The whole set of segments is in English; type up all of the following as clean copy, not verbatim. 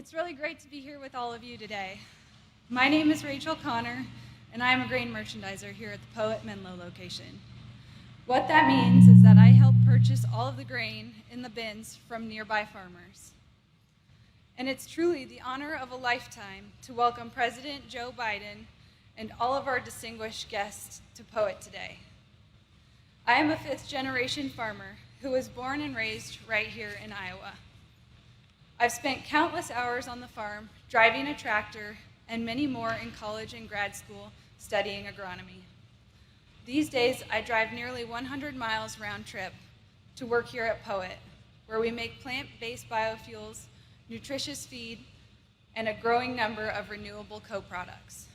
It's really great to be here with all of you today. My name is Rachel Connor, and I am a grain merchandiser here at the Poet Menlo location. What that means is that I help purchase all of the grain in the bins from nearby farmers. And it's truly the honor of a lifetime to welcome President Joe Biden and all of our distinguished guests to Poet today. I am a fifth-generation farmer who was born and raised right here in Iowa. I've spent countless hours on the farm, driving a tractor, and many more in college and grad school studying agronomy. These days, I drive nearly 100 miles round trip to work here at Poet, where we make plant-based biofuels, nutritious feed, and a growing number of renewable co-products.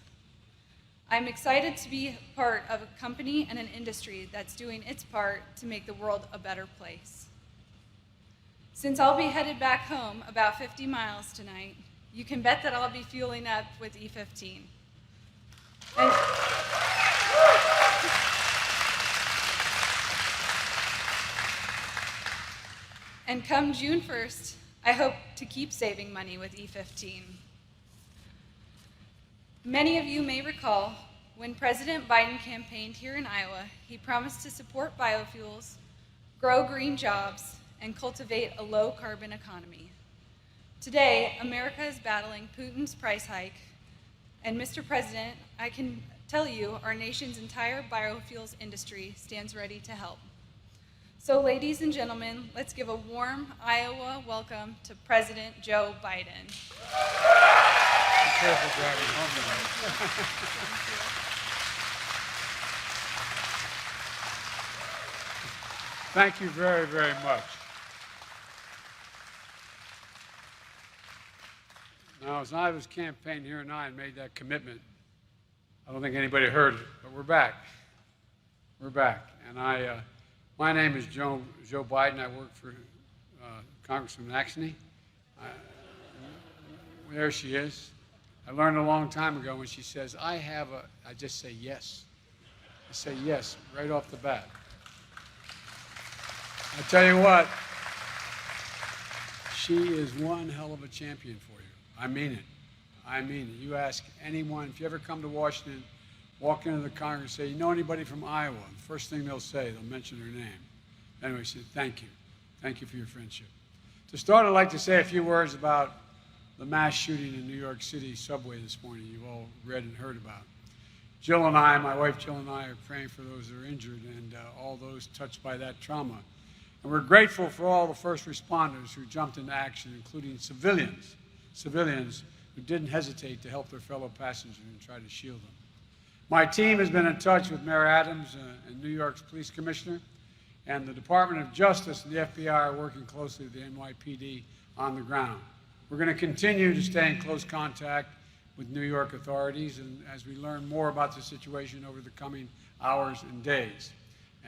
I'm excited to be part of a company and an industry that's doing its part to make the world a better place. Since I'll be headed back home about 50 miles tonight, you can bet that I'll be fueling up with E15. And come June 1st, I hope to keep saving money with E15. Many of you may recall when President Biden campaigned here in Iowa, he promised to support biofuels, grow green jobs, and cultivate a low-carbon economy. Today, America is battling Putin's price hike, and Mr. President, I can tell you our nation's entire biofuels industry stands ready to help. So ladies and gentlemen, let's give a warm Iowa welcome to President Joe Biden. Be careful driving home tonight. Thank you very, very much. Now, as I was campaigning here and I made that commitment, I don't think anybody heard it, but we're back. We're back. And my name is Joe Biden. I work for Congresswoman Axne. There she is. I learned a long time ago when she says, I just say yes. I say yes right off the bat. I tell you what, she is one hell of a champion for you. I mean it. I mean it. You ask anyone, if you ever come to Washington, walk into the Congress, say, you know anybody from Iowa? The first thing they'll say, they'll mention their name. Anyway, she said, thank you. Thank you for your friendship. To start, I'd like to say a few words about the mass shooting in New York City subway this morning you've all read and heard about. Jill and I, my wife Jill and I, are praying for those that are injured and all those touched by that trauma. And we're grateful for all the first responders who jumped into action, including civilians who didn't hesitate to help their fellow passengers and try to shield them. My team has been in touch with Mayor Adams and New York's police commissioner, and the Department of Justice and the FBI are working closely with the NYPD on the ground. We're going to continue to stay in close contact with New York authorities and as we learn more about the situation over the coming hours and days.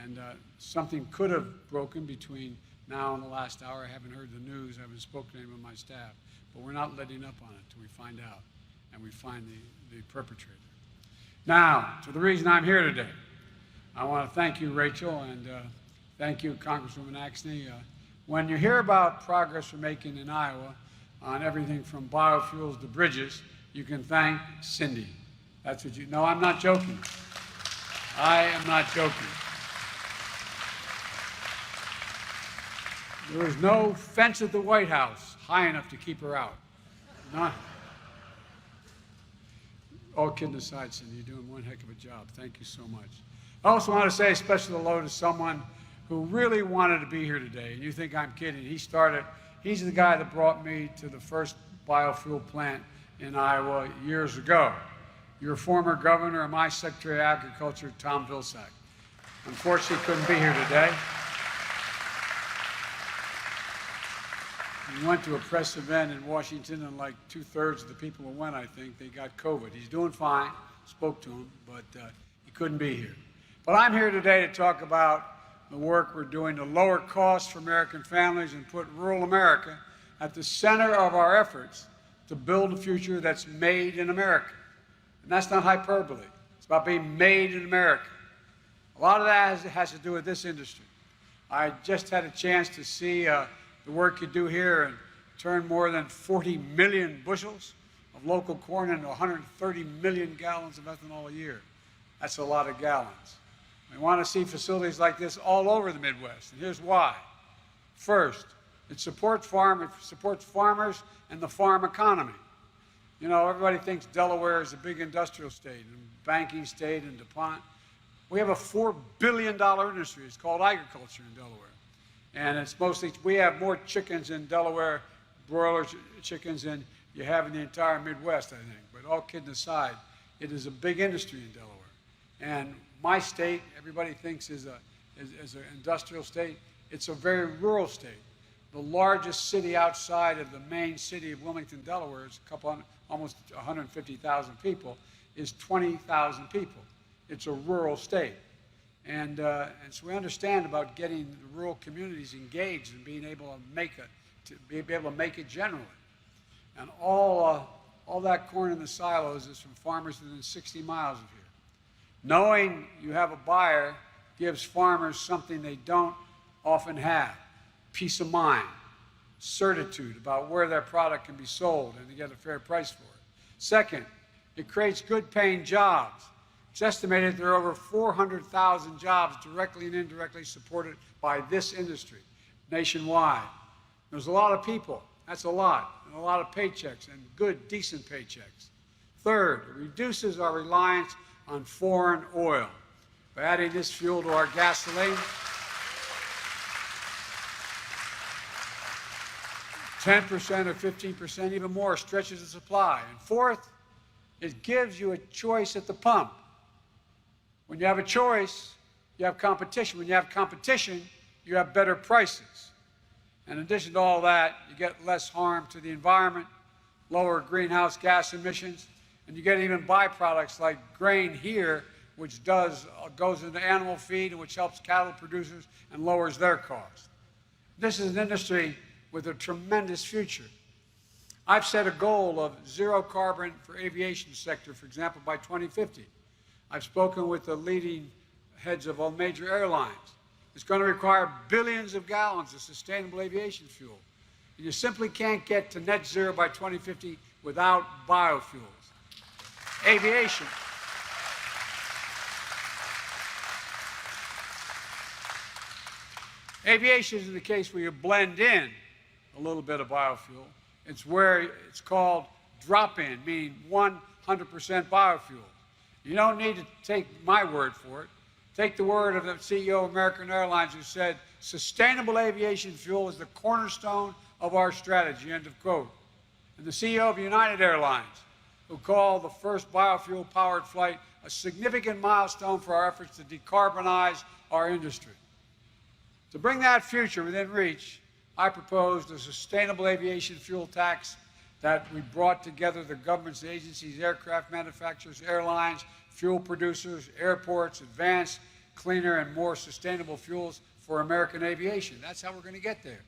And something could have broken between now and the last hour. I haven't heard the news. I haven't spoken to anyone on my staff. But we're not letting up on it until we find out and we find the perpetrator. Now, to the reason I'm here today, I want to thank you, Rachel, and thank you, Congresswoman Axne. When you hear about progress we're making in Iowa on everything from biofuels to bridges, you can thank Cindy. That's what you know. I'm not joking. I am not joking. There was no fence at the White House high enough to keep her out. None. All kidding aside, Cindy, you're doing one heck of a job. Thank you so much. I also want to say a special hello to someone who really wanted to be here today. And you think I'm kidding. He's the guy that brought me to the first biofuel plant in Iowa years ago. Your former governor and my Secretary of Agriculture, Tom Vilsack. Unfortunately, couldn't be here today. He went to a press event in Washington, and like 2/3 of the people who went, I think, they got COVID. He's doing fine, spoke to him, but he couldn't be here. But I'm here today to talk about the work we're doing to lower costs for American families and put rural America at the center of our efforts to build a future that's made in America. And that's not hyperbole. It's about being made in America. A lot of that has to do with this industry. I just had a chance to see the work you do here and turn more than 40 million bushels of local corn into 130 million gallons of ethanol a year. That's a lot of gallons. We want to see facilities like this all over the Midwest, and here's why. First, it supports farmers and the farm economy. You know, everybody thinks Delaware is a big industrial state, and banking state, and DuPont. We have a $4 billion industry. It's called agriculture in Delaware. And it's mostly, we have more chickens in Delaware, broiler chickens, than you have in the entire Midwest, I think. But all kidding aside, it is a big industry in Delaware. And my state, everybody thinks is an industrial state. It's a very rural state. The largest city outside of the main city of Wilmington, Delaware, is almost 150,000 people, is 20,000 people. It's a rural state. And so we understand about getting the rural communities engaged and being able to make it generally. And all that corn in the silos is from farmers within 60 miles of here. Knowing you have a buyer gives farmers something they don't often have: peace of mind, certitude about where their product can be sold and to get a fair price for it. Second, it creates good-paying jobs. It's estimated there are over 400,000 jobs directly and indirectly supported by this industry nationwide. There's a lot of people. That's a lot. And a lot of paychecks, and good, decent paychecks. Third, it reduces our reliance on foreign oil. By adding this fuel to our gasoline, 10% or 15%, even more, stretches the supply. And fourth, it gives you a choice at the pump. When you have a choice, you have competition. When you have competition, you have better prices. In addition to all that, you get less harm to the environment, lower greenhouse gas emissions, and you get even byproducts like grain here, which goes into animal feed and which helps cattle producers and lowers their cost. This is an industry with a tremendous future. I've set a goal of zero carbon for aviation sector, for example, by 2050. I've spoken with the leading heads of all major airlines. It's going to require billions of gallons of sustainable aviation fuel. And you simply can't get to net zero by 2050 without biofuels. Aviation. Aviation is the case where you blend in a little bit of biofuel. It's where it's called drop-in, meaning 100% biofuel. You don't need to take my word for it. Take the word of the CEO of American Airlines, who said, "Sustainable aviation fuel is the cornerstone of our strategy," end of quote. And the CEO of United Airlines, who called the first biofuel-powered flight a significant milestone for our efforts to decarbonize our industry. To bring that future within reach, I proposed a sustainable aviation fuel tax that we brought together the government's agencies, aircraft manufacturers, airlines, fuel producers, airports, advanced, cleaner, and more sustainable fuels for American aviation. That's how we're going to get there.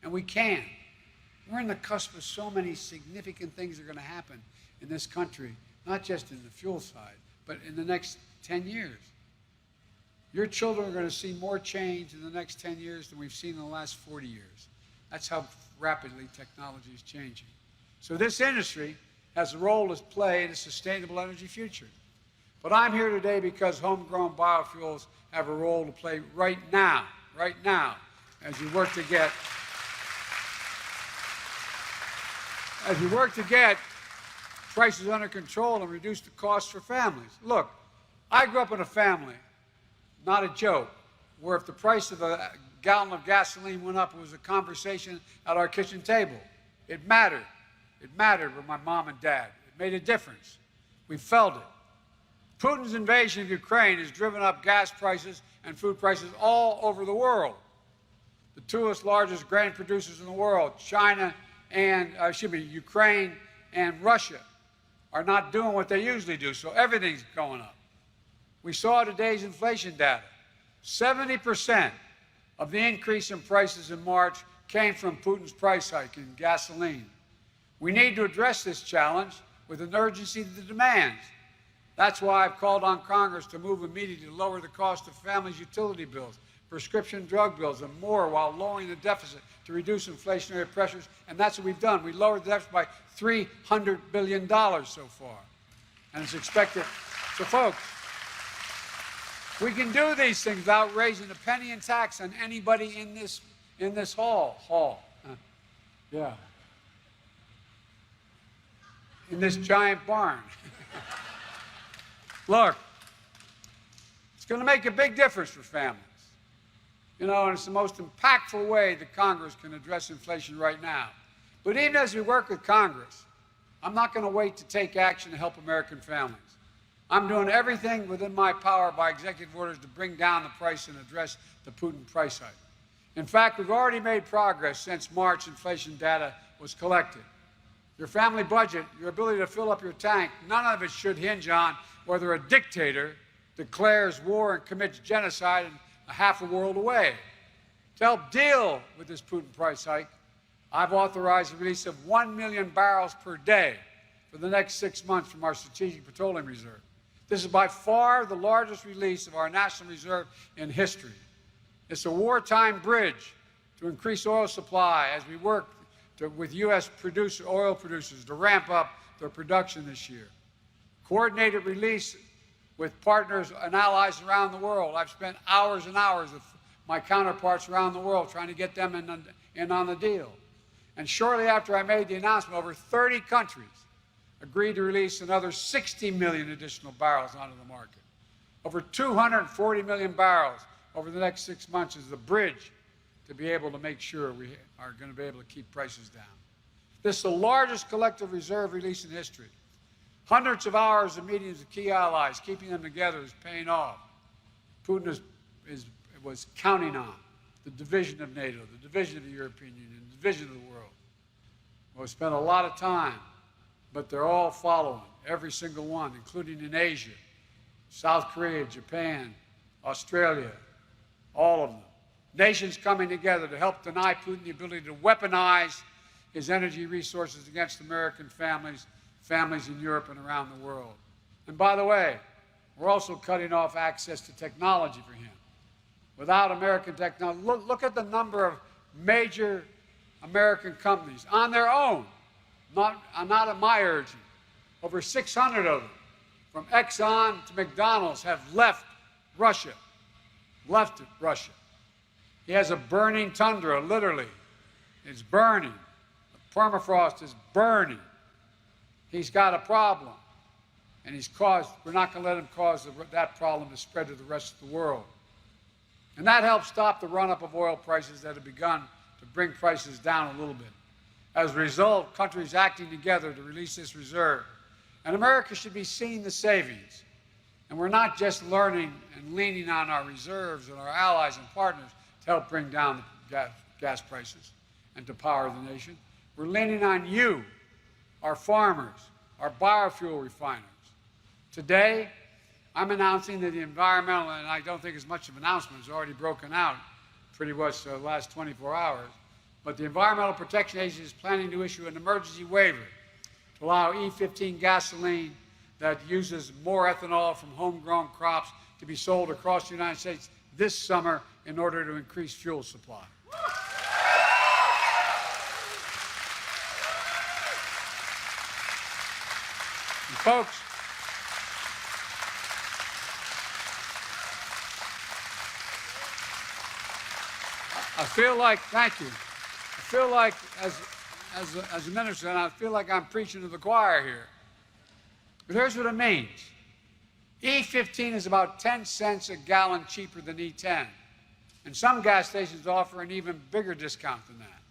And we can. We're in the cusp of so many significant things that are going to happen in this country, not just in the fuel side, but in the next 10 years. Your children are going to see more change in the next 10 years than we've seen in the last 40 years. That's how rapidly technology is changing. So this industry has a role to play in a sustainable energy future. But I'm here today because homegrown biofuels have a role to play right now, as you work to get prices under control and reduce the costs for families. Look, I grew up in a family, not a joke, where if the price of a gallon of gasoline went up, it was a conversation at our kitchen table. It mattered. It mattered with my mom and dad. It made a difference. We felt it. Putin's invasion of Ukraine has driven up gas prices and food prices all over the world. The two largest grain producers in the world, Ukraine and Russia, are not doing what they usually do, so everything's going up. We saw today's inflation data. 70% of the increase in prices in March came from Putin's price hike in gasoline. We need to address this challenge with an urgency that demands. That's why I've called on Congress to move immediately to lower the cost of families' utility bills, prescription drug bills, and more while lowering the deficit to reduce inflationary pressures. And that's what we've done. We lowered the deficit by $300 billion so far. And it's expected. So, folks, we can do these things without raising a penny in tax on anybody in this hall. Yeah. In this giant barn. Look, it's going to make a big difference for families. You know, and it's the most impactful way that Congress can address inflation right now. But even as we work with Congress, I'm not going to wait to take action to help American families. I'm doing everything within my power by executive orders to bring down the price and address the Putin price hike. In fact, we've already made progress since March inflation data was collected. Your family budget, your ability to fill up your tank, none of it should hinge on whether a dictator declares war and commits genocide a half a world away. To help deal with this Putin price hike, I've authorized the release of 1 million barrels per day for the next 6 months from our Strategic Petroleum Reserve. This is by far the largest release of our national reserve in history. It's a wartime bridge to increase oil supply as we work with U.S. oil producers to ramp up their production this year. Coordinated release with partners and allies around the world. I've spent hours and hours with my counterparts around the world trying to get them in on the deal. And shortly after I made the announcement, over 30 countries agreed to release another 60 million additional barrels onto the market. Over 240 million barrels over the next 6 months is the bridge to be able to make sure we are going to be able to keep prices down. This is the largest collective reserve release in history. Hundreds of hours of meetings with key allies, keeping them together, is paying off. Putin was counting on the division of NATO, the division of the European Union, the division of the world. Well, we spent a lot of time, but they're all following, every single one, including in Asia, South Korea, Japan, Australia, all of them. Nations coming together to help deny Putin the ability to weaponize his energy resources against American families in Europe and around the world. And by the way, we're also cutting off access to technology for him. Without American technology, look at the number of major American companies on their own, not at my urging. Over 600 of them, from Exxon to McDonald's, have left Russia. He has a burning tundra, literally. It's burning. The permafrost is burning. He's got a problem. And we're not going to let him cause that problem to spread to the rest of the world. And that helps stop the run-up of oil prices that have begun to bring prices down a little bit. As a result, countries acting together to release this reserve. And America should be seeing the savings. And we're not just learning and leaning on our reserves and our allies and partners to help bring down the gas prices and to power the nation. We're leaning on you, our farmers, our biofuel refiners. Today, I'm announcing that the environmental, and I don't think it's much of an announcement, it's already broken out pretty much the last 24 hours, but the Environmental Protection Agency is planning to issue an emergency waiver to allow E15 gasoline that uses more ethanol from homegrown crops to be sold across the United States this summer in order to increase fuel supply. And folks, I feel like, thank you. I feel like, as a minister, and I feel like I'm preaching to the choir here. But here's what it means. E15 is about 10 cents a gallon cheaper than E10. And some gas stations offer an even bigger discount than that.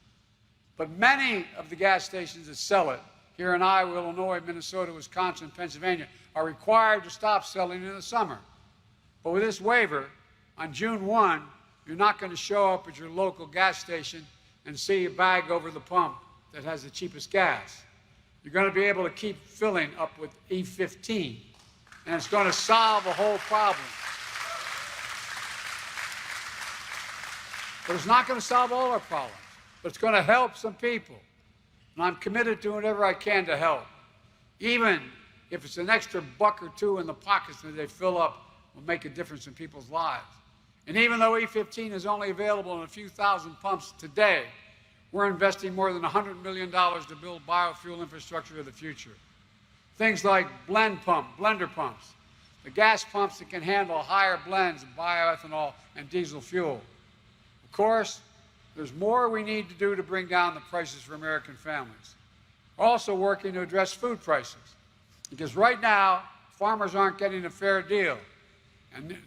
But many of the gas stations that sell it here in Iowa, Illinois, Minnesota, Wisconsin, Pennsylvania are required to stop selling in the summer. But with this waiver, on June 1, you're not going to show up at your local gas station and see a bag over the pump that has the cheapest gas. You're going to be able to keep filling up with E15, and it's going to solve a whole problem. But it's not going to solve all our problems, but it's going to help some people. And I'm committed to whatever I can to help. Even if it's an extra buck or two in the pockets that they fill up will make a difference in people's lives. And even though E15 is only available in a few thousand pumps today, we're investing more than $100 million to build biofuel infrastructure of the future. Things like blender pumps, the gas pumps that can handle higher blends of bioethanol and diesel fuel. Of course, there's more we need to do to bring down the prices for American families. We're also working to address food prices, because right now, farmers aren't getting a fair deal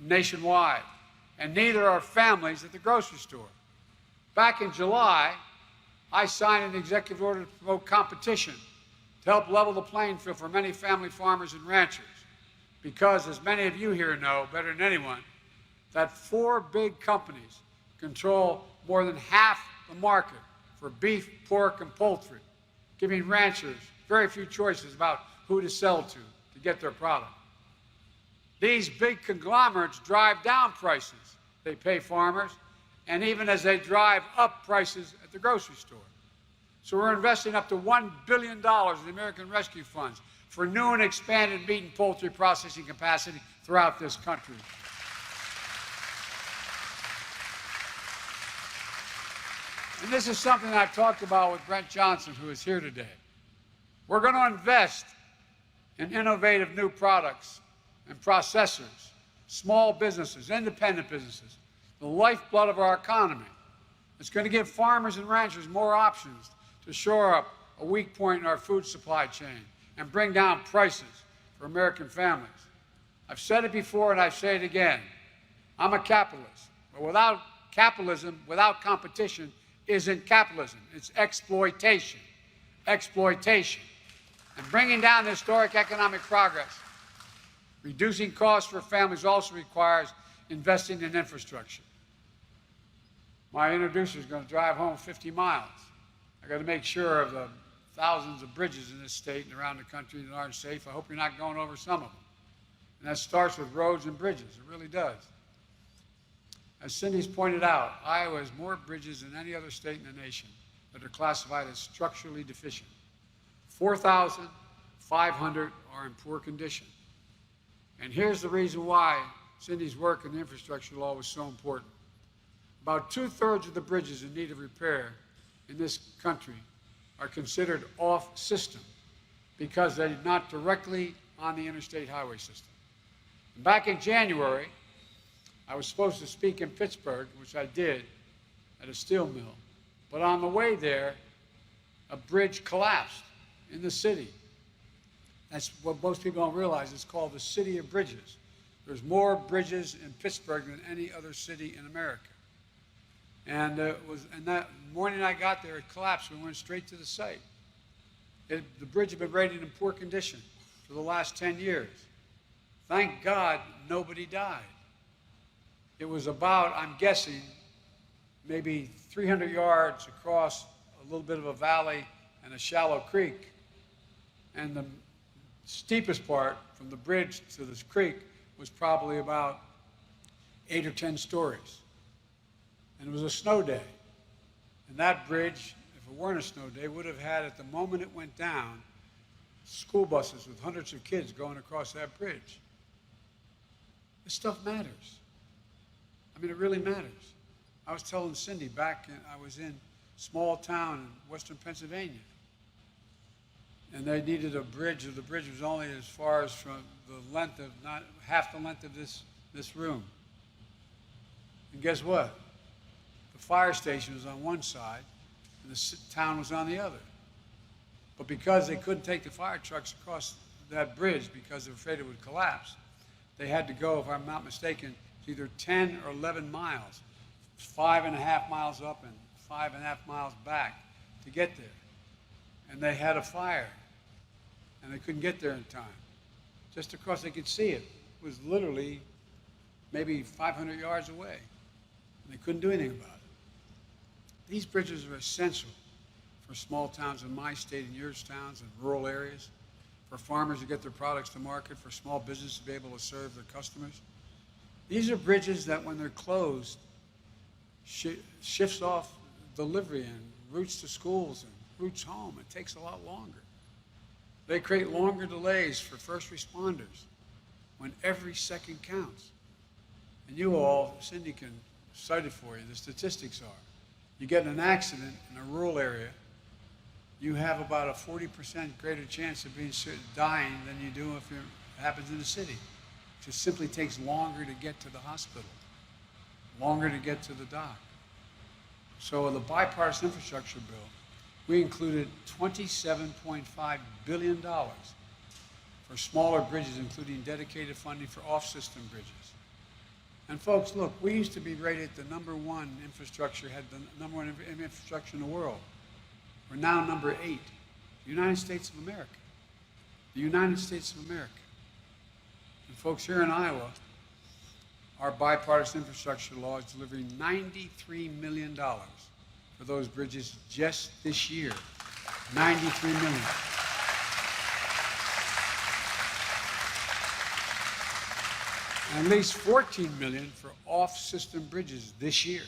nationwide, and neither are families at the grocery store. Back in July, I signed an executive order to promote competition to help level the playing field for many family farmers and ranchers. Because, as many of you here know better than anyone, that 4 big companies control more than half the market for beef, pork, and poultry, giving ranchers very few choices about who to sell to get their product. These big conglomerates drive down prices they pay farmers, and even as they drive up prices at the grocery store. So we're investing up to $1 billion in the American Rescue Funds for new and expanded meat and poultry processing capacity throughout this country. And this is something I've talked about with Brent Johnson, who is here today. We're going to invest in innovative new products and processors, small businesses, independent businesses, the lifeblood of our economy. It's going to give farmers and ranchers more options to shore up a weak point in our food supply chain and bring down prices for American families. I've said it before and I say it again. I'm a capitalist. But without capitalism, without competition, isn't capitalism. It's exploitation. Exploitation. And bringing down historic economic progress, reducing costs for families also requires investing in infrastructure. My introducer is going to drive home 50 miles. I got to make sure of the thousands of bridges in this state and around the country that aren't safe. I hope you're not going over some of them. And that starts with roads and bridges. It really does. As Cindy's pointed out, Iowa has more bridges than any other state in the nation that are classified as structurally deficient. 4,500 are in poor condition. And here's the reason why Cindy's work in the infrastructure law was so important. About 2/3 of the bridges in need of repair in this country are considered off-system because they're not directly on the interstate highway system. And back in January, I was supposed to speak in Pittsburgh, which I did, at a steel mill. But on the way there, a bridge collapsed in the city. That's what most people don't realize. It's called the City of Bridges. There's more bridges in Pittsburgh than any other city in America. And that morning I got there, it collapsed. We went straight to the site. The bridge had been rated in poor condition for the last 10 years. Thank God nobody died. It was about, I'm guessing, maybe 300 yards across a little bit of a valley and a shallow creek. And the steepest part from the bridge to this creek was probably about 8 or 10 stories. And it was a snow day. And that bridge, if it weren't a snow day, would have had, at the moment it went down, school buses with hundreds of kids going across that bridge. This stuff matters. I mean, it really matters. I was telling Cindy I was in a small town in western Pennsylvania. And they needed a bridge. The bridge was only as far as from the length of, not half the length of this room. And guess what? The fire station was on one side and the town was on the other. But because they couldn't take the fire trucks across that bridge because they were afraid it would collapse, they had to go, if I'm not mistaken, either 10 or 11 miles, 5.5 miles up and 5.5 miles back to get there. And they had a fire, and they couldn't get there in time. Just across, they could see it. It was literally maybe 500 yards away, and they couldn't do anything about it. These bridges are essential for small towns in my state and yours towns and rural areas, for farmers to get their products to market, for small businesses to be able to serve their customers. These are bridges that, when they're closed, shifts off delivery and routes to schools and routes home. It takes a lot longer. They create longer delays for first responders when every second counts. And you all, Cindy can cite it for you, the statistics are, you get in an accident in a rural area, you have about a 40% greater chance of dying than you do if it happens in the city. It just simply takes longer to get to the hospital, longer to get to the dock. So in the bipartisan infrastructure bill, we included $27.5 billion for smaller bridges, including dedicated funding for off-system bridges. And folks, look, we used to be rated the #1 infrastructure, had the #1 infrastructure in the world. We're now #8, the United States of America. The United States of America. And folks, here in Iowa, our bipartisan infrastructure law is delivering $93 million for those bridges just this year. $93 million. And at least $14 million for off-system bridges this year.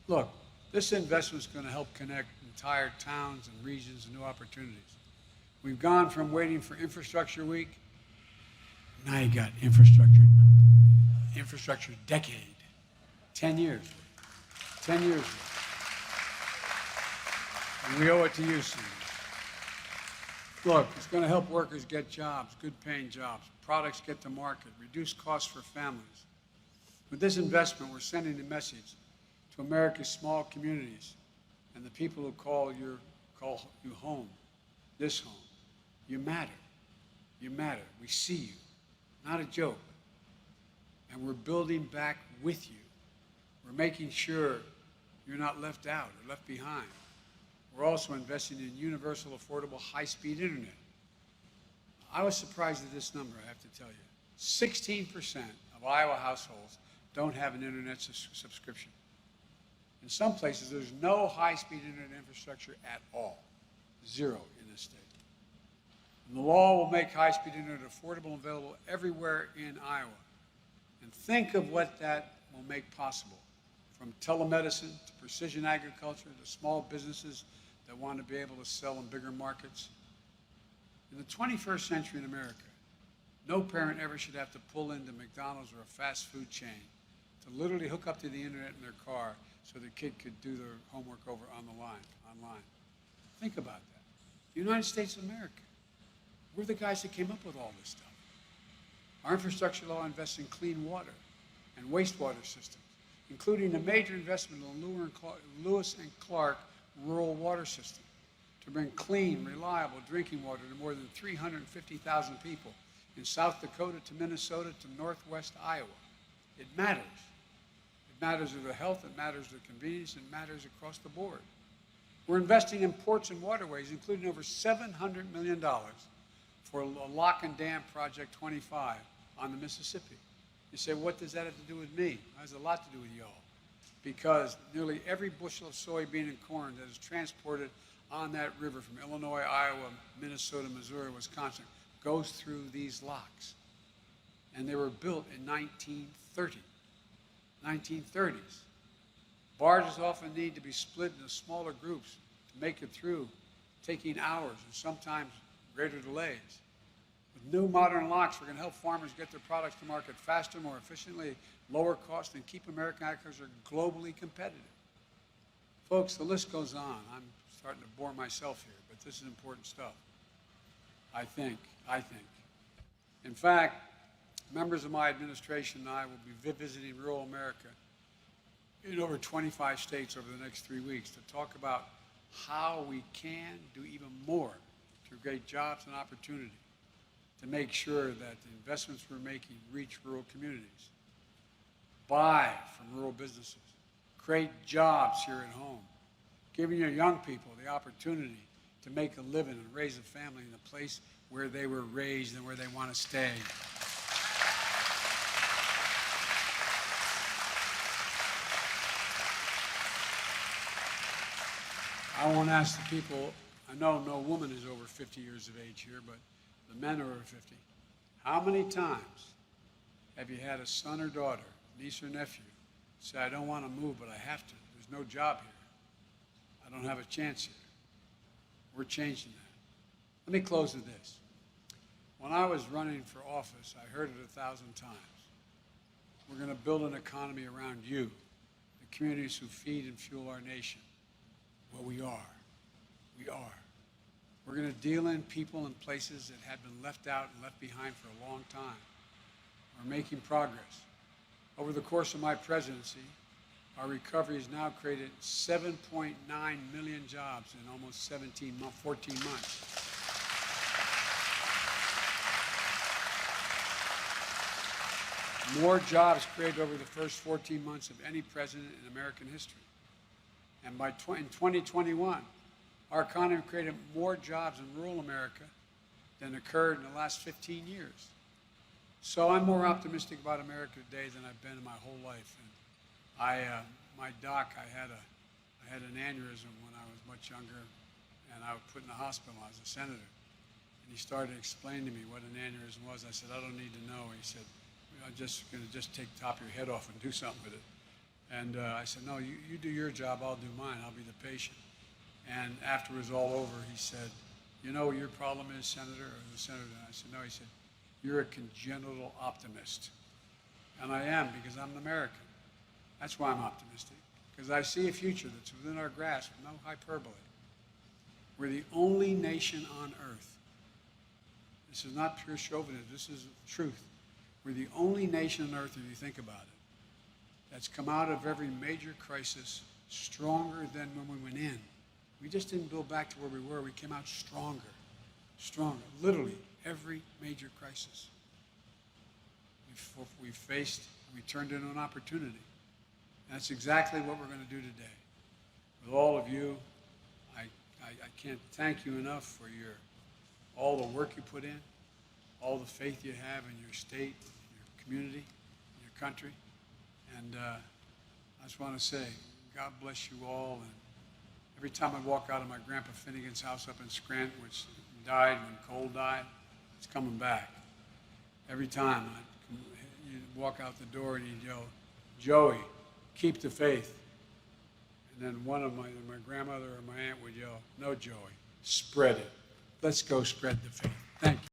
Look, this investment is going to help connect entire towns and regions and new opportunities. We've gone from waiting for Infrastructure Week, now you got infrastructure decade. 10 years. 10 years. And we owe it to you, Cindy. Look, it's going to help workers get jobs, good paying jobs, products get to market, reduce costs for families. With this investment, we're sending a message to America's small communities and the people who call you home, this home. You matter. You matter. We see you. Not a joke. And we're building back with you. We're making sure you're not left out or left behind. We're also investing in universal, affordable, high-speed internet. I was surprised at this number, I have to tell you. 16% of Iowa households don't have an internet subscription. In some places, there's no high-speed internet infrastructure at all. Zero in this state. And the law will make high-speed internet affordable and available everywhere in Iowa. And think of what that will make possible, from telemedicine to precision agriculture to small businesses that want to be able to sell in bigger markets. In the 21st century in America, no parent ever should have to pull into McDonald's or a fast food chain to literally hook up to the internet in their car so the kid could do their homework over online. Think about that. The United States of America. We're the guys that came up with all this stuff. Our infrastructure law invests in clean water and wastewater systems, including a major investment in the Lewis and Clark rural water system to bring clean, reliable drinking water to more than 350,000 people in South Dakota to Minnesota to northwest Iowa. It matters. It matters to the health, it matters to convenience, it matters across the board. We're investing in ports and waterways, including over $700 million for a lock and dam project 25 on the Mississippi. You say, what does that have to do with me? It has a lot to do with y'all. Because nearly every bushel of soybean and corn that is transported on that river from Illinois, Iowa, Minnesota, Missouri, Wisconsin goes through these locks. And they were built in 1930s. Barges often need to be split into smaller groups to make it through, taking hours and sometimes greater delays. With new modern locks, we're going to help farmers get their products to market faster, more efficiently, lower cost, and keep American agriculture globally competitive. Folks, the list goes on. I'm starting to bore myself here, but this is important stuff. I think. In fact, members of my administration and I will be visiting rural America in over 25 states over the next 3 weeks to talk about how we can do even more to create jobs and opportunity, to make sure that the investments we're making reach rural communities, buy from rural businesses, create jobs here at home, giving your young people the opportunity to make a living and raise a family in the place where they were raised and where they want to stay. I won't ask the people, I know no woman is over 50 years of age here, but the men are over 50. How many times have you had a son or daughter, niece or nephew, say, I don't want to move, but I have to. There's no job here. I don't have a chance here. We're changing that. Let me close with this. When I was running for office, I heard it 1,000 times. we're going to build an economy around you, the communities who feed and fuel our nation. Well, we are. We are. We're going to deal in people and places that have been left out and left behind for a long time. We're making progress. Over the course of my presidency, our recovery has now created 7.9 million jobs in almost 14 months. More jobs created over the first 14 months of any president in American history. And in 2021, our economy created more jobs in rural America than occurred in the last 15 years. So I'm more optimistic about America today than I've been in my whole life. And my doc, I had an aneurysm when I was much younger, and I was put in the hospital. I was a senator. And he started explaining to me what an aneurysm was. I said, I don't need to know. He said, I'm just going to take the top of your head off and do something with it. And I said, no, you do your job, I'll do mine. I'll be the patient. And after it was all over, he said, you know what your problem is, Senator? Or the senator? And I said, no. He said, you're a congenital optimist. And I am, because I'm an American. That's why I'm optimistic, because I see a future that's within our grasp, no hyperbole. We're the only nation on earth. This is not pure chauvinism, this is truth. We're the only nation on earth, if you think about it, that's come out of every major crisis stronger than when we went in. We just didn't go back to where we were, we came out stronger, stronger. Literally, every major crisis we faced, we turned into an opportunity. And that's exactly what we're going to do today. With all of you, I can't thank you enough for all the work you put in, all the faith you have in your state, your community, your country. And I just want to say, God bless you all. And every time I walk out of my Grandpa Finnegan's house up in Scranton, which died when Cole died, it's coming back. Every time you walk out the door and you yell, Joey, keep the faith. And then one of my grandmother or my aunt would yell, no, Joey, spread it. Let's go spread the faith. Thank you.